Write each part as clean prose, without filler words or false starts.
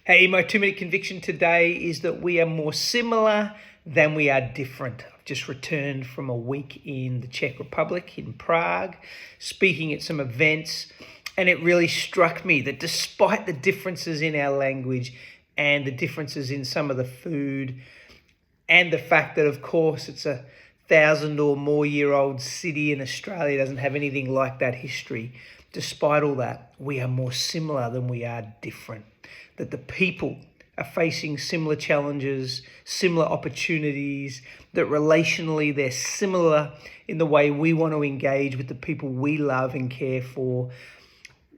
Hey, my 2-minute conviction today is that we are more similar than we are different. I've just returned from a week in the Czech Republic, in Prague, speaking at some events, and it really struck me that despite the differences in our language and the differences in some of the food, and the fact that, of course, it's a 1,000 or more year old city in Australia, doesn't have anything like that history. Despite all that, we are more similar than we are different. That the people are facing similar challenges, similar opportunities, that relationally they're similar in the way we want to engage with the people we love and care for.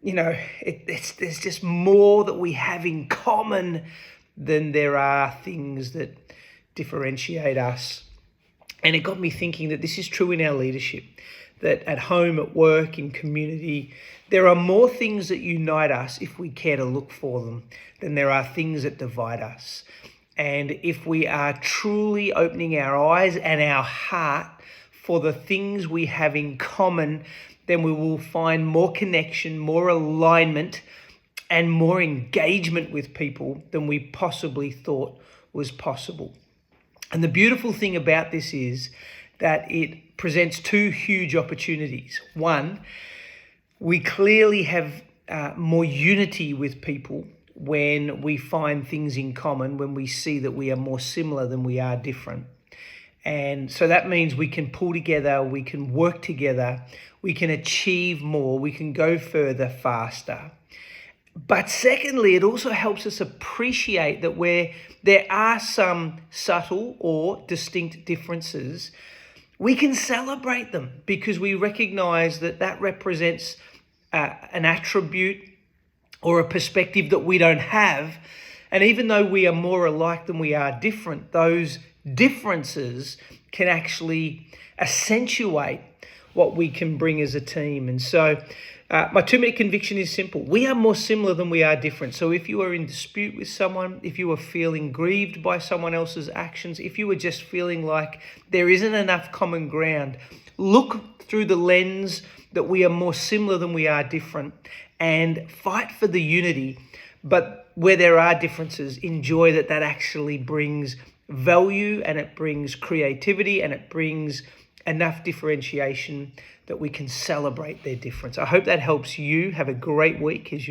You know, there's just more that we have in common than there are things that differentiate us. And it got me thinking that this is true in our leadership, that at home, at work, in community, there are more things that unite us if we care to look for them than there are things that divide us. And if we are truly opening our eyes and our heart for the things we have in common, then we will find more connection, more alignment, and more engagement with people than we possibly thought was possible. And the beautiful thing about this is that it presents two huge opportunities. One, we clearly have more unity with people when we find things in common, when we see that we are more similar than we are different. And so that means we can pull together, we can work together, we can achieve more, we can go further, faster. But secondly, it also helps us appreciate that where there are some subtle or distinct differences, we can celebrate them because we recognize that that represents an attribute or a perspective that we don't have. And even though we are more alike than we are different, those differences can actually accentuate what we can bring as a team. And so my 2-minute conviction is simple. We are more similar than we are different. So if you are in dispute with someone, if you are feeling grieved by someone else's actions, if you are just feeling like there isn't enough common ground, look through the lens that we are more similar than we are different and fight for the unity. But where there are differences, enjoy that actually brings value and it brings creativity and it brings enough differentiation that we can celebrate their difference. I hope that helps you. Have a great week as you